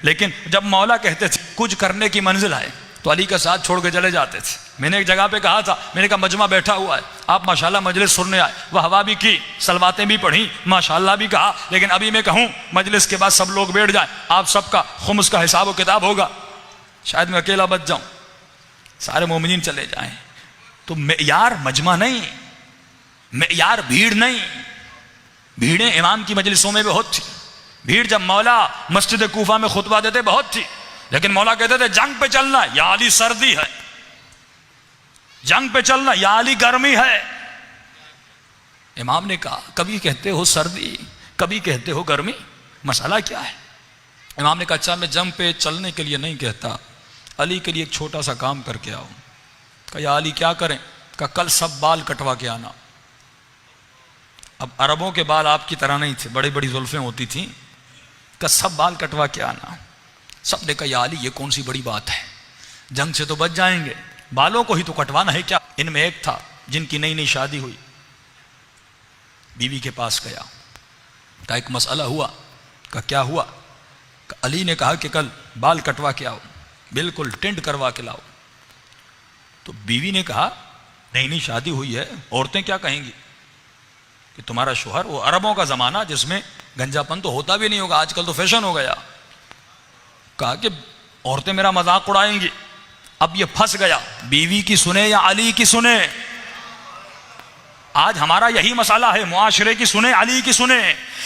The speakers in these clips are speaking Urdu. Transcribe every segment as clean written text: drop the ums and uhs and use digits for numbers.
لیکن جب مولا کہتے تھے کچھ کرنے کی منزل ہے تو علی کا ساتھ چھوڑ کے چلے جاتے تھے. میں نے ایک جگہ پہ کہا تھا, میں نے کہا مجمع بیٹھا ہوا ہے, آپ ماشاءاللہ مجلس سننے آئے, وہ ہوا بھی کی, سلواتیں بھی پڑھیں, ماشاءاللہ بھی کہا, لیکن ابھی میں کہوں مجلس کے بعد سب لوگ بیٹھ جائیں, آپ سب کا خمس کا حساب و کتاب ہوگا, شاید میں اکیلا بچ جاؤں, سارے مومنین چلے جائیں. تو معیار مجمع نہیں, معیار بھیڑ نہیں. بھیڑیں امام کی مجلسوں میں بہت تھی. بھیڑ جب مولا مسجد کوفہ میں خطبہ دیتے بہت تھی, لیکن مولا کہتے تھے جنگ پہ چلنا یا علی سردی ہے, جنگ پہ چلنا یا علی گرمی ہے. امام نے کہا کبھی کہتے ہو سردی, کبھی کہتے ہو گرمی, مسئلہ کیا ہے؟ امام نے کہا اچھا میں جنگ پہ چلنے کے لیے نہیں کہتا, علی کے لیے ایک چھوٹا سا کام کر کے آؤں. کہا یا علی کیا کریں؟ کہا کل سب بال کٹوا کے آنا. اب عربوں کے بال آپ کی طرح نہیں تھے, بڑی بڑی زلفیں ہوتی تھیں. کہا سب بال کٹوا کے آنا. سب نے کہا یا علی یہ کون سی بڑی بات ہے, جنگ سے تو بچ جائیں گے, بالوں کو ہی تو کٹوانا ہے کیا. ان میں ایک تھا جن کی نئی نئی شادی ہوئی, بیوی کے پاس گیا, کہا ایک مسئلہ ہوا. کہا کیا ہوا؟ کہا علی نے کہا کہ کل بال کٹوا کے آؤ, بالکل ٹینڈ کروا کے لاؤ. تو بیوی نے کہا نئی نئی شادی ہوئی ہے, عورتیں کیا کہیں گی کہ تمہارا شوہر, وہ عربوں کا زمانہ جس میں گنجا پن تو ہوتا بھی نہیں ہوگا, آج کل تو فیشن ہو گیا. کہا کہ عورتیں میرا مذاق اڑائیں گی. اب یہ پھنس گیا, بیوی کی سنے یا علی کی سنے. آج ہمارا یہی مسئلہ ہے, معاشرے کی سنے علی کی سنے,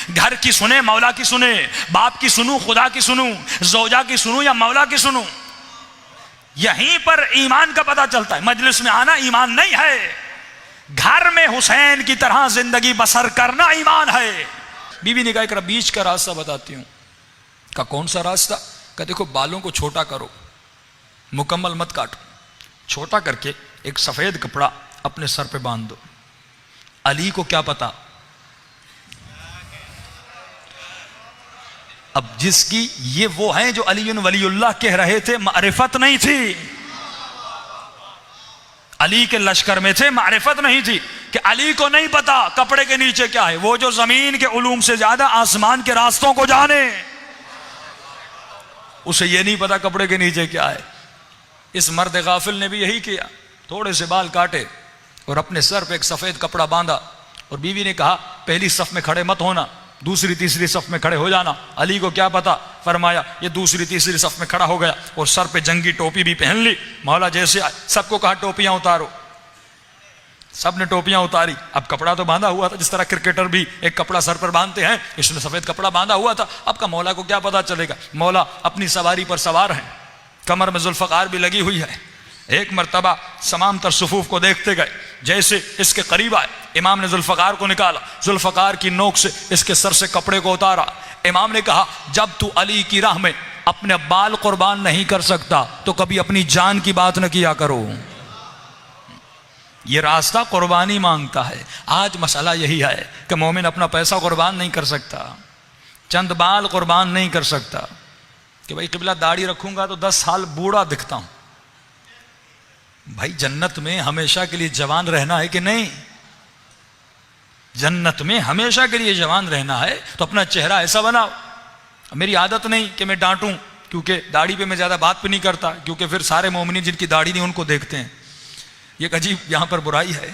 گھر کی سنے مولا کی سنے, باپ کی سنوں خدا کی سنوں, زوجہ کی سنوں یا مولا کی سنوں. یہیں پر ایمان کا پتہ چلتا ہے. مجلس میں آنا ایمان نہیں ہے, گھر میں حسین کی طرح زندگی بسر کرنا ایمان ہے. بیوی نے کہا ایک بیچ کا راستہ بتاتی ہوں. کہا کون سا راستہ؟ کہ دیکھو بالوں کو چھوٹا کرو, مکمل مت کاٹو, چھوٹا کر کے ایک سفید کپڑا اپنے سر پہ باندھ دو. علی کو کیا پتا, اب جس کی یہ وہ ہیں جو علی ولی اللہ کہہ رہے تھے, معرفت نہیں تھی. علی کے لشکر میں تھے, معرفت نہیں تھی کہ علی کو نہیں پتا کپڑے کے نیچے کیا ہے. وہ جو زمین کے علوم سے زیادہ آسمان کے راستوں کو جانے, اسے یہ نہیں پتا کپڑے کے نیچے کیا ہے. اس مرد غافل نے بھی یہی کیا, تھوڑے سے بال کاٹے اور اپنے سر پہ ایک سفید کپڑا باندھا. اور بیوی نے کہا پہلی صف میں کھڑے مت ہونا, دوسری تیسری صف میں کھڑے ہو جانا. علی کو کیا پتا, فرمایا یہ دوسری تیسری صف میں کھڑا ہو گیا اور سر پہ جنگی ٹوپی بھی پہن لی. مولا جیسے آئے سب کو کہا ٹوپیاں اتارو, سب نے ٹوپیاں اتاری. اب کپڑا تو باندھا ہوا تھا, جس طرح کرکٹر بھی ایک کپڑا سر پر باندھتے ہیں, اس نے سفید کپڑا باندھا ہوا تھا. اب کا مولا کو کیا پتا چلے گا, مولا اپنی سواری پر سوار ہیں, کمر میں ذوالفقار بھی لگی ہوئی ہے. ایک مرتبہ تمام تر صفوف کو دیکھتے گئے, جیسے اس کے قریب آئے امام نے ذوالفقار کو نکالا, ذوالفقار کی نوک سے اس کے سر سے کپڑے کو اتارا. امام نے کہا جب تو علی کی راہ میں اپنے بال قربان نہیں کر سکتا تو کبھی اپنی جان کی بات نہ کیا کرو. یہ راستہ قربانی مانگتا ہے. آج مسئلہ یہی ہے کہ مومن اپنا پیسہ قربان نہیں کر سکتا, چند بال قربان نہیں کر سکتا کہ بھائی قبلہ داڑھی رکھوں گا تو 10 سال بوڑھا دکھتا ہوں. بھائی جنت میں ہمیشہ کے لیے جوان رہنا ہے کہ نہیں؟ جنت میں ہمیشہ کے لیے جوان رہنا ہے تو اپنا چہرہ ایسا بناؤ. میری عادت نہیں کہ میں ڈانٹوں, کیونکہ داڑھی پہ میں زیادہ بات پہ نہیں کرتا, کیونکہ پھر سارے مومنین جن کی داڑھی نہیں ان کو دیکھتے ہیں. یہ ایک عجیب یہاں پر برائی ہے.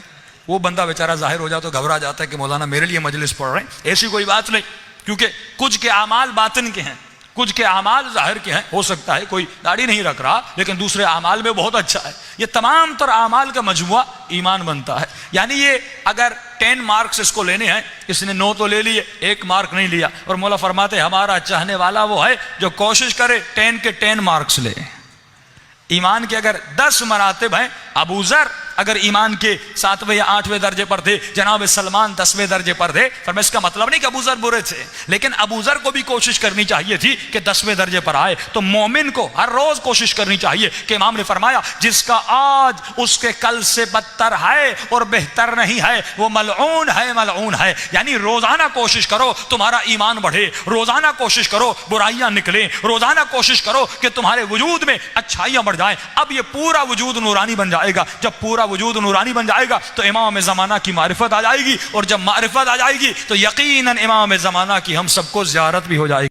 وہ بندہ بیچارہ ظاہر ہو جاتا تو گھبرا جاتا ہے کہ مولانا میرے لیے مجلس پڑھ رہے ہیں. ایسی کوئی بات نہیں, کیونکہ کچھ کے اعمال باطن کے ہیں, کچھ کے اعمال ظاہر کے ہیں. ہو سکتا ہے کوئی داڑھی نہیں رکھ رہا لیکن دوسرے اعمال میں بہت اچھا ہے. یہ تمام تر اعمال کا مجموعہ ایمان بنتا ہے. یعنی یہ اگر 10 مارکس اس کو لینے ہیں, اس نے 9 تو لے لیے, 1 مارک نہیں لیا. اور مولا فرماتے ہمارا چاہنے والا وہ ہے جو کوشش کرے 10 کے 10 مارکس لے. ایمان کے اگر 10 مراتب ہیں, ابو ذر اگر ایمان کے 7ویں یا 8ویں درجے پر تھے, جناب سلمان 10ویں درجے پر تھے. فرمایا اس کا مطلب نہیں کہ ابو ذر برے تھے, لیکن ابو ذر کو بھی کوشش کرنی چاہیے تھی کہ 10ویں درجے پر آئے. تو مومن کو ہر روز کوشش کرنی چاہیے کہ امام نے فرمایا جس کا آج اس کے کل سے بدتر ہے اور بہتر نہیں ہے وہ ملعون ہے, ملعون ہے. یعنی روزانہ کوشش کرو تمہارا ایمان بڑھے, روزانہ کوشش کرو برائیاں نکلیں, روزانہ کوشش کرو کہ تمہارے وجود میں اچھائیاں بڑھ جائیں. اب یہ پورا وجود نورانی بن جائے گا. جب پورا وجود نورانی بن جائے گا تو امام زمانہ کی معرفت آ جائے گی, اور جب معرفت آ جائے گی تو یقیناً امام زمانہ کی ہم سب کو زیارت بھی ہو جائے گی.